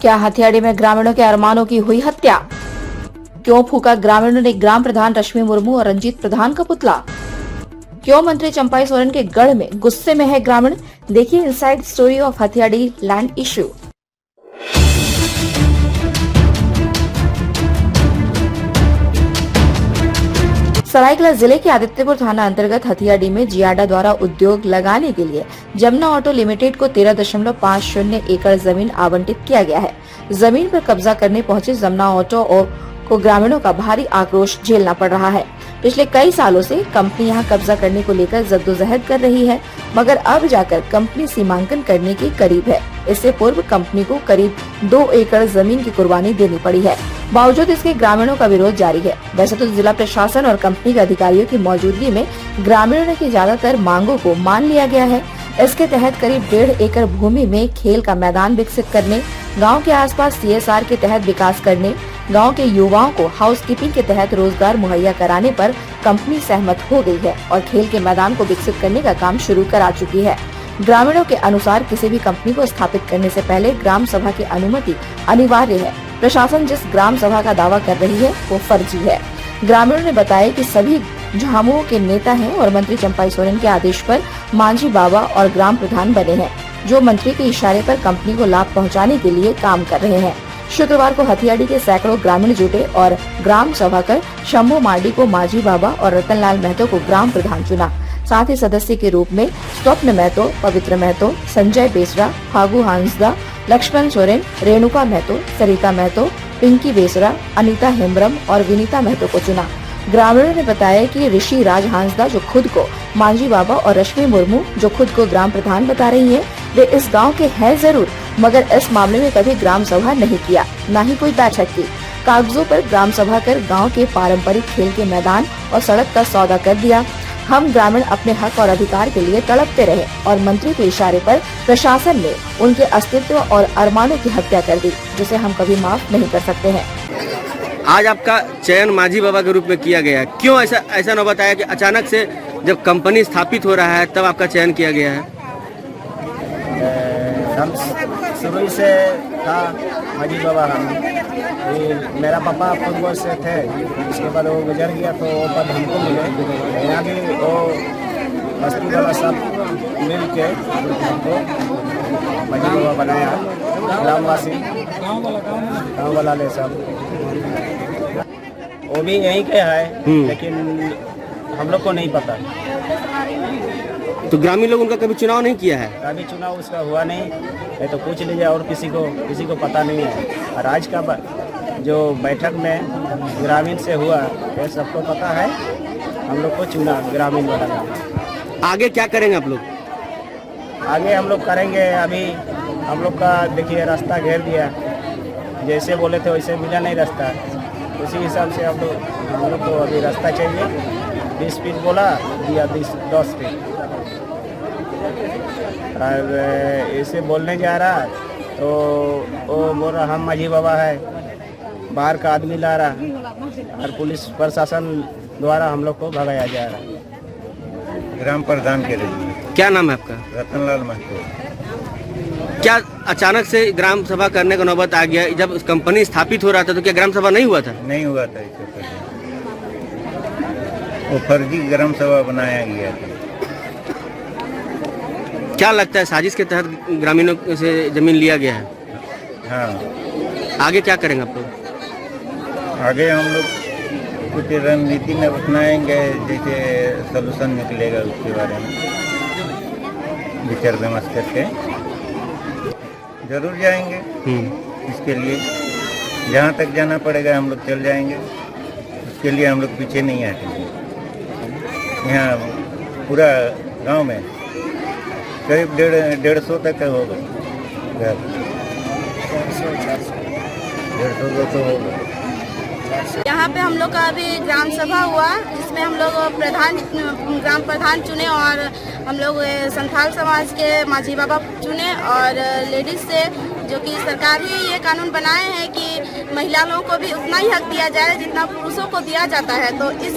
क्या हथियाड़ी में ग्रामीणों के अरमानों की हुई हत्या? क्यों फूका ग्रामीणों ने ग्राम प्रधान रश्मि मुर्मू और रंजीत प्रधान का पुतला? क्यों मंत्री चंपाई सोरेन के गढ़ में गुस्से में है ग्रामीण? देखिए inside story of Hathiyadi land issue. Saraikela जिले के आदित्यपुर थाना अंतर्गत हथियाडी में जियाडा द्वारा उद्योग लगाने के लिए जमुना ऑटो लिमिटेड को 13.50 एकड़ जमीन आवंटित किया गया है। जमीन पर कब्जा करने पहुंचे जमुना ऑटो को ग्रामीणों का भारी आक्रोश झेलना पड़ रहा है। पिछले कई सालों से कंपनी यहां कब्जा करने को लेकर जद्दोजहद कर रही है, मगर अब जाकर कंपनी सीमांकन करने के करीब है। इससे पूर्व कंपनी को करीब 2 एकड़ जमीन की कुर्बानी देनी पड़ी है। बावजूद इसके ग्रामीणों का विरोध जारी है। वैसे तो जिला प्रशासन और कंपनी के अधिकारियों की मौजूदगी में ग्रामीणों की ज्यादातर मांगों को मान लिया गया है। इसके तहत करीब 1.5 एकड़ भूमि में खेल का मैदान विकसित करने, गांव के आसपास CSR के तहत विकास करने, गांव के युवाओं को हाउसकीपिंग के तहत रोजगार मुहैया कराने पर कंपनी सहमत हो गई है और खेल के मैदान को विकसित करने का काम शुरू करा चुकी है। ग्रामीणों के अनुसार किसी भी कंपनी को स्थापित करने से पहले ग्राम सभा की अनुमति अनिवार्य है। प्रशासन जिस ग्राम सभा का दावा कर रही है वो फर्जी है। ग्रामीणों ने बताया कि सभी झामुओं के नेता हैं और मंत्री चंपाई सोरेन के आदेश पर मांझी बाबा और ग्राम प्रधान बने हैं, जो मंत्री के इशारे पर कंपनी को लाभ पहुंचाने के लिए काम कर रहे हैं। शुक्रवार को हथियाडी के सैकड़ों ग्रामीण जुटे और ग्राम सभा कर शंभू मार्डी को मांझी बाबा और रतनलाल महतो को ग्राम प्रधान चुना। साथ ही सदस्य के रूप में स्वप्न महतो, पवित्र महतो, संजय बेसरा, फागू हांसदा, लक्ष्मण सोरेन, रेणुका महतो, सरिता महतो, पिंकी बेसरा, अनीता हेम्ब्रम और विनीता महतो को चुना। ग्रामीणों ने बताया कि ऋषि राज हांसदा, जो खुद को मांझी बाबा, और रश्मि मुर्मू, जो खुद को ग्राम प्रधान बता रही है, वे इस गांव के हैं जरूर, मगर इस मामले में कभी ग्राम सभा नहीं किया, न ही कोई बैठक की। कागजों पर ग्राम सभा कर गांव के पारंपरिक खेल के मैदान और सड़क का सौदा कर दिया। हम ग्रामीण अपने हक और अधिकार के लिए तड़पते रहे और मंत्री के इशारे पर प्रशासन ने उनके अस्तित्व और अरमानों की हत्या कर दी, जिसे हम कभी माफ नहीं कर सकते हैं। आज आपका चयन मांझी बाबा के रूप में किया गया, क्यों ऐसा न बताया कि अचानक से जब कंपनी स्थापित हो रहा है तब आपका चयन किया गया है? हम शुरू से था मांझी बाबा। मेरा पापा फुटबॉल से थे, उसके बाद वो गुजर गया तो वो पद हमको मिले। यहाँ भी वो बस्ती वाला सब मिल के हमको मांझी बाबा बनाया, ग्रामवासी गाँव वाला ले सब। वो भी यहीं के है, लेकिन हम लोग को नहीं पता। तो ग्रामीण लोग उनका कभी चुनाव नहीं किया है? कभी चुनाव उसका हुआ नहीं, तो पूछ लीजिए, और किसी को पता नहीं है। और आज का जो बैठक में ग्रामीण से हुआ ये सबको पता है। हम लोग को चुना ग्रामीण वाला। आगे क्या करेंगे आप लोग? आगे हम लोग करेंगे, अभी हम लोग का देखिए रास्ता घेर दिया, जैसे बोले थे वैसे मिला नहीं रास्ता। उसी हिसाब से हम लोग को अभी रास्ता चाहिए। 20 फीट बोला, दिया 10 फीट। और ऐसे बोलने जा रहा तो वो बोल रहा हम मांझी बाबा है, बाहर का आदमी ला रहा, और पुलिस प्रशासन द्वारा हम लोग को भगाया जा रहा। ग्राम प्रधान के लिए। क्या नाम है आपका? रतनलाल महतो। क्या अचानक से ग्राम सभा करने का नौबत आ गया? जब कंपनी स्थापित हो रहा था तो क्या ग्राम सभा नहीं हुआ था? नहीं हुआ था, इससे पहले वो फर्जी ग्राम सभा बनाया गया था। क्या लगता है साजिश के तहत ग्रामीणों से जमीन लिया गया है? हाँ। आगे क्या करेंगे आप लोग? आगे हम लोग कुछ रणनीति में अपनाएंगे, जैसे सलूशन निकलेगा उसके बारे में विचार विमर्श करके जरूर जाएंगे। इसके लिए जहाँ तक जाना पड़ेगा हम लोग चल जाएंगे। उसके लिए हम लोग पीछे नहीं हटेंगे। यहाँ पूरा गांव में करीब 150 तक होगा घर, 150-200 होगा। यहाँ पे हम लोग का अभी ग्राम सभा हुआ, जिसमें हम लोग ग्राम प्रधान चुने और हम लोग संथाल समाज के मांझी बाबा चुने, और लेडीज से जो कि सरकार ही ये कानून बनाए हैं कि महिला लोगों को भी उतना ही हक दिया जाए जितना पुरुषों को दिया जाता है। तो इस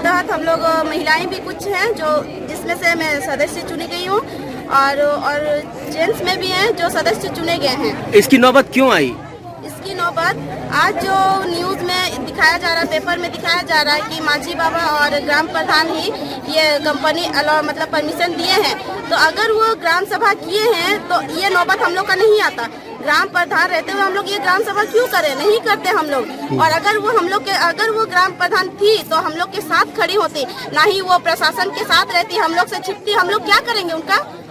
तहत हम लोग महिलाएं भी कुछ हैं, जो जिसमें से मैं सदस्य चुनी गई हूँ। और जेंट्स में भी हैं जो सदस्य चुने गए हैं। इसकी नौबत क्यों आई? इसकी नौबत आज जो न्यूज़ में दिखाया जा रहा है, पेपर में दिखाया जा रहा है कि माझी बाबा और ग्राम प्रधान ही ये कंपनी अलाउ मतलब परमिशन दिए हैं। तो अगर वो ग्राम सभा किए हैं तो ये नौबत हम लोग का नहीं आता। ग्राम प्रधान रहते हुए हम लोग ये ग्राम सभा क्यों करें? नहीं करते हम लोग। और अगर वो ग्राम प्रधान थी तो हम लोग के साथ खड़ी होती, ना ही वो प्रशासन के साथ रहती, हम लोग से छिपती। हम लोग क्या करेंगे?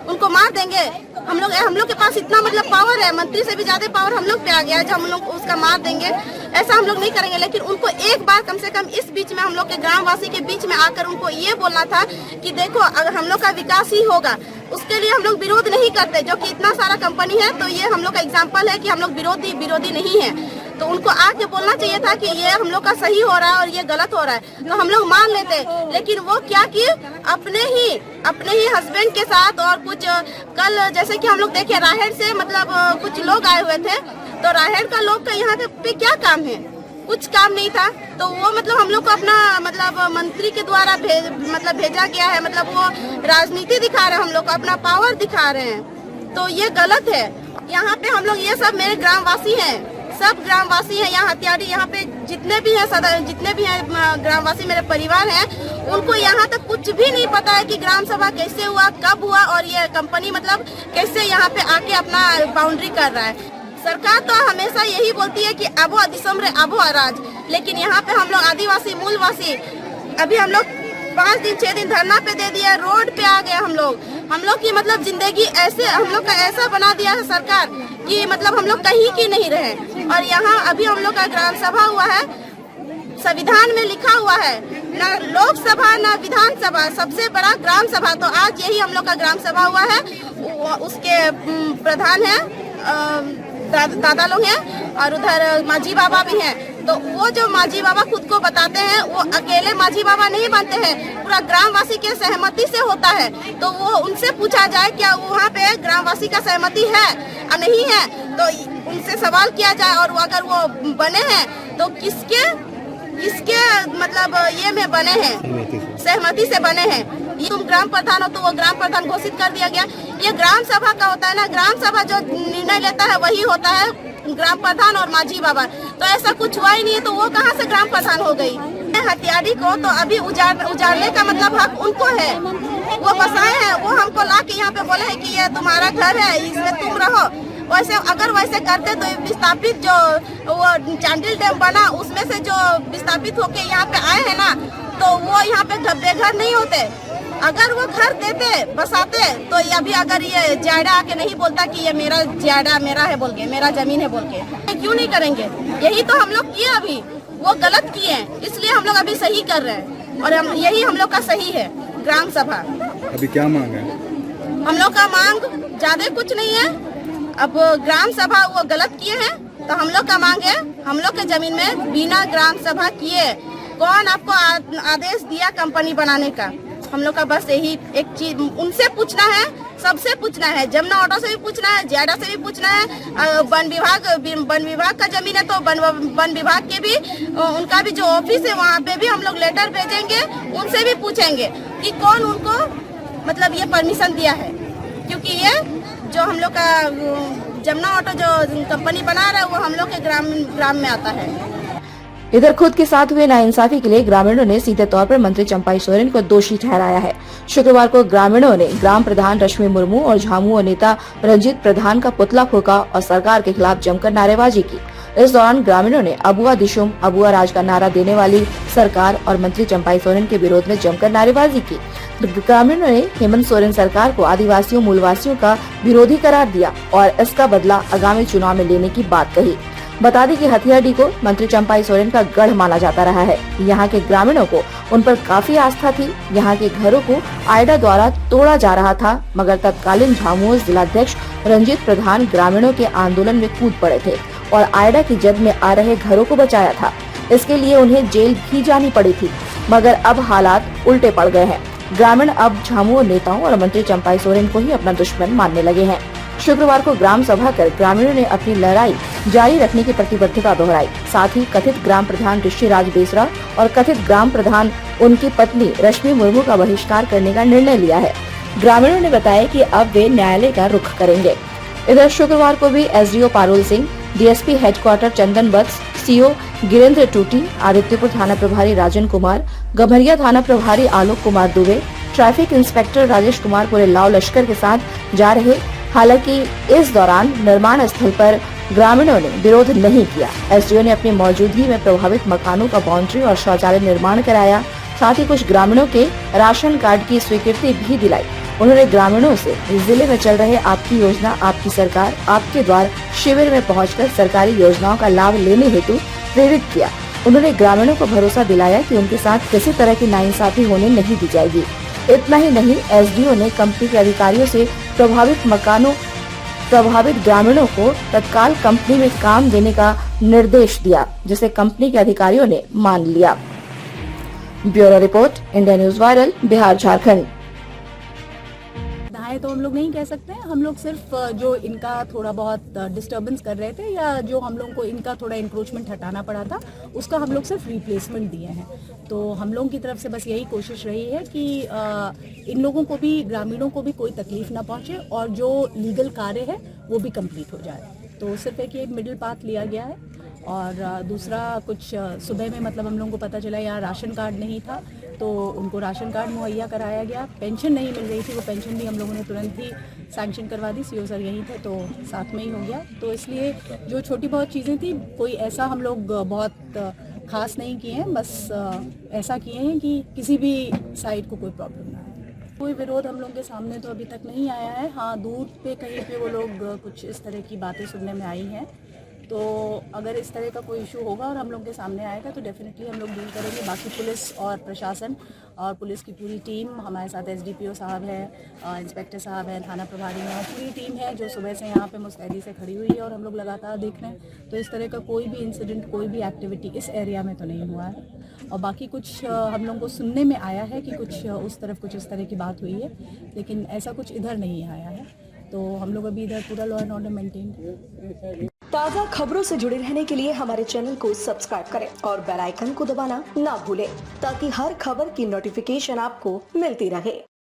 उनको मार देंगे। हम लोग के पास इतना मतलब पावर है, मंत्री से भी ज्यादा पावर हम लोग पे आ गया है, जो हम लोग उसका मार देंगे। ऐसा हम लोग नहीं करेंगे। लेकिन उनको एक बार कम से कम इस बीच में हम लोग के ग्रामवासी के बीच में आकर उनको ये बोलना था कि देखो अगर हम लोग का विकास ही होगा, उसके लिए हम लोग विरोध नहीं करते। जो कि इतना सारा कंपनी है तो ये हम लोग का एग्जाम्पल है कि हम लोग विरोधी नहीं है। तो उनको आके बोलना चाहिए था कि ये हम लोग का सही हो रहा है और ये गलत हो रहा है, तो हम लोग मान लेते। लेकिन वो क्या कि अपने ही हस्बैंड के साथ और कुछ कल जैसे कि हम लोग देखे राहेर से मतलब कुछ लोग आए हुए थे, तो राहेर का लोग का यहाँ पे क्या काम है? कुछ काम नहीं था। तो वो मतलब हम लोग को अपना मतलब मंत्री के द्वारा भेजा गया है। मतलब वो राजनीति दिखा रहे हैं, हम लोग को अपना पावर दिखा रहे हैं। तो ये गलत है। यहाँ पे हम लोग ये सब मेरे ग्रामवासी हैं, सब ग्रामवासी हैं यहाँ हथियारी, यहाँ पे जितने भी हैं ग्रामवासी मेरे परिवार हैं, उनको यहाँ तक कुछ भी नहीं पता है कि ग्राम सभा कैसे हुआ, कब हुआ और ये कंपनी मतलब कैसे यहाँ पे आके अपना बाउंड्री कर रहा है। सरकार तो हमेशा यही बोलती है कि अबो दिसम रे अबो अराज, लेकिन यहाँ पे हम लोग आदिवासी मूलवासी अभी हम लोग 5 दिन 6 दिन धरना पे दे दिया, रोड पे आ गए हम लोग की मतलब जिंदगी ऐसे हम लोग का ऐसा बना दिया है सरकार कि मतलब हम लोग कहीं की नहीं रहे। और यहाँ अभी हम लोग का ग्राम सभा हुआ है, संविधान में लिखा हुआ है ना लोकसभा ना विधानसभा, सबसे बड़ा ग्राम सभा। तो आज यही हम लोग का ग्राम सभा हुआ है। उसके प्रधान है दादा लोग हैं और उधर माझी बाबा भी हैं। तो वो जो माझी बाबा खुद को बताते हैं वो अकेले माझी बाबा नहीं बनते हैं, पूरा ग्रामवासी के सहमति से होता है। तो वो उनसे पूछा जाए क्या वहाँ पे ग्रामवासी का सहमति है या नहीं है, तो उनसे सवाल किया जाए। और अगर वो बने हैं तो किसके मतलब ये में बने हैं, सहमति से बने हैं। ये तुम ग्राम प्रधान हो तो वो ग्राम प्रधान घोषित कर दिया गया। ये ग्राम सभा का होता है ना, ग्राम सभा जो निर्णय लेता है वही होता है ग्राम प्रधान और माझी बाबा। तो ऐसा कुछ हुआ ही नहीं है, तो वो कहाँ से ग्राम प्रधान हो गई? हथियारी को तो अभी उजाड़ने का मतलब हक उनको है, वो बसाए हैं, वो हमको ला के यहाँ पे बोले हैं कि ये तुम्हारा घर है, इसमें तुम रहो। अगर वैसे करते तो विस्थापित जो वो चांडिल डैम बना उसमें से जो विस्थापित होके यहाँ पे आए हैं ना, तो वो यहाँ पे बेघर नहीं होते। अगर वो घर देते बसाते तो अभी अगर ये जायडा आके नहीं बोलता कि ये मेरा जायडा मेरा है बोल के, मेरा जमीन है बोल के, क्यों नहीं करेंगे? यही तो हम लोग किए, अभी वो गलत किए हैं, इसलिए हम लोग अभी सही कर रहे हैं। और यही हम लोग का सही है ग्राम सभा। अभी क्या मांग है? हम लोग का मांग ज्यादा कुछ नहीं है। अब ग्राम सभा वो गलत किए हैं तो हम लोग का मांग है, हम लोग के जमीन में बिना ग्राम सभा किए कौन आपको आदेश दिया कंपनी बनाने का? हम लोग का बस यही एक चीज उनसे पूछना है, सबसे पूछना है, जमुना ऑटो से भी पूछना है, जायडा से भी पूछना है। वन विभाग का जमीन है तो वन विभाग के भी उनका भी जो ऑफिस है वहाँ पे भी हम लोग लेटर भेजेंगे, उनसे भी पूछेंगे कि कौन उनको मतलब ये परमिशन दिया है। क्योंकि ये जो हम लोग का जमुना ऑटो जो कंपनी बना रहा है वो हम लोग के ग्राम में आता है। इधर खुद के साथ हुए नाइंसाफी के लिए ग्रामीणों ने सीधे तौर पर मंत्री चंपाई सोरेन को दोषी ठहराया है। शुक्रवार को ग्रामीणों ने ग्राम प्रधान रश्मि मुर्मू और झामुमो नेता रंजीत प्रधान का पुतला फूंका और सरकार के खिलाफ जमकर नारेबाजी की। इस दौरान ग्रामीणों ने अबुआ दिशुम अबुआ राज का नारा देने वाली सरकार और मंत्री चंपाई सोरेन के विरोध में जमकर नारेबाजी की। ग्रामीणों ने हेमंत सोरेन सरकार को आदिवासियों मूलवासियों का विरोधी करार दिया और इसका बदला आगामी चुनाव में लेने की बात कही। बता दें कि हथियाडी को मंत्री चंपाई सोरेन का गढ़ माना जाता रहा है। यहाँ के ग्रामीणों को उन पर काफी आस्था थी। यहाँ के घरों को आयडा द्वारा तोड़ा जा रहा था, मगर तत्कालीन झामुमो जिलाध्यक्ष रंजीत प्रधान ग्रामीणों के आंदोलन में कूद पड़े थे और आयडा की जद में आ रहे घरों को बचाया था। इसके लिए उन्हें जेल भी जानी पड़ी थी, मगर अब हालात उल्टे पड़ गए हैं। ग्रामीण अब झामुमो नेताओं और मंत्री चंपाई सोरेन को ही अपना दुश्मन मानने लगे हैं। शुक्रवार को ग्राम सभा कर ग्रामीणों ने अपनी लड़ाई जारी रखने की प्रतिबद्धता दोहराई। साथ ही कथित ग्राम प्रधान ऋषि राज बेसरा और कथित ग्राम प्रधान उनकी पत्नी रश्मि मुर्मू का बहिष्कार करने का निर्णय लिया है। ग्रामीणों ने बताया कि अब वे न्यायालय का रुख करेंगे। इधर शुक्रवार को भी SDO Parul Singh, DSP headquarter Chandan Vats, CO Girendra Tuti, Adityapur थाना प्रभारी राजन कुमार, गम्हरिया थाना प्रभारी आलोक कुमार दुबे, ट्रैफिक इंस्पेक्टर राजेश कुमार पूरे लाव लश्कर के साथ जा रहे। हालांकि इस दौरान निर्माण स्थल पर ग्रामीणों ने विरोध नहीं किया। एसडीओ ने अपनी मौजूदगी में प्रभावित मकानों का बाउंड्री और शौचालय निर्माण कराया। साथ ही कुछ ग्रामीणों के राशन कार्ड की स्वीकृति भी दिलाई। उन्होंने ग्रामीणों से जिले में चल रहे आपकी योजना, आपकी सरकार, आपके द्वार शिविर में पहुंचकर सरकारी योजनाओं का लाभ लेने हेतु प्रेरित किया। उन्होंने ग्रामीणों को भरोसा दिलाया कि उनके साथ किसी तरह की नाइंसाफी होने नहीं दी जाएगी। इतना ही नहीं, एसडीओ ने कंपनी के अधिकारियों से प्रभावित ग्रामीणों को तत्काल कंपनी में काम देने का निर्देश दिया, जिसे कंपनी के अधिकारियों ने मान लिया। Bureau report, India news viral, Bihar Jharkhand. है तो हम लोग नहीं कह सकते हैं। हम लोग सिर्फ जो इनका थोड़ा बहुत डिस्टरबेंस कर रहे थे या जो हम लोगों को इनका थोड़ा इंक्रोचमेंट हटाना पड़ा था, उसका हम लोग सिर्फ रिप्लेसमेंट दिए हैं। तो हम लोगों की तरफ से बस यही कोशिश रही है कि इन लोगों को भी, ग्रामीणों को भी कोई तकलीफ ना पहुंचे और जो लीगल कार्य है वो भी कंप्लीट हो जाए। तो सिर्फ एक ये मिडिल पाथ लिया गया है। और दूसरा, कुछ सुबह में मतलब हम लोगों को पता चला यहाँ राशन कार्ड नहीं था, तो उनको राशन कार्ड मुहैया कराया गया। पेंशन नहीं मिल रही थी, वो पेंशन भी हम लोगों ने तुरंत ही सैंक्शन करवा दी। सीओ सर यहीं थे तो साथ में ही हो गया। तो इसलिए जो छोटी बहुत चीज़ें थी, कोई ऐसा हम लोग बहुत खास नहीं किए हैं, बस ऐसा किए हैं कि किसी भी साइड को कोई प्रॉब्लम ना आए। कोई विरोध हम लोग के सामने तो अभी तक नहीं आया है। हाँ, दूर पे कहीं पे वो लोग कुछ इस तरह की बातें सुनने में आई हैं। तो अगर इस तरह का कोई इशू होगा और हम लोग के सामने आएगा तो डेफिनेटली हम लोग डील करेंगे। बाकी पुलिस और प्रशासन और पुलिस की पूरी टीम, हमारे साथ एसडीपीओ साहब है, इंस्पेक्टर साहब हैं, थाना प्रभारी हैं, पूरी टीम है जो सुबह से यहाँ पे मुस्तैदी से खड़ी हुई है और हम लोग लगातार देख रहे हैं। तो इस तरह का कोई भी इंसिडेंट, कोई भी एक्टिविटी इस एरिया में तो नहीं हुआ है। और बाकी कुछ हम लोगों को सुनने में आया है कि कुछ उस तरफ कुछ इस तरह की बात हुई है, लेकिन ऐसा कुछ इधर नहीं आया है। तो हम लोग अभी इधर पूरा लॉ एंड ऑर्डर मेंटेन। ताज़ा खबरों से जुड़े रहने के लिए हमारे चैनल को सब्सक्राइब करें और बेल आइकन को दबाना ना भूलें, ताकि हर खबर की नोटिफिकेशन आपको मिलती रहे।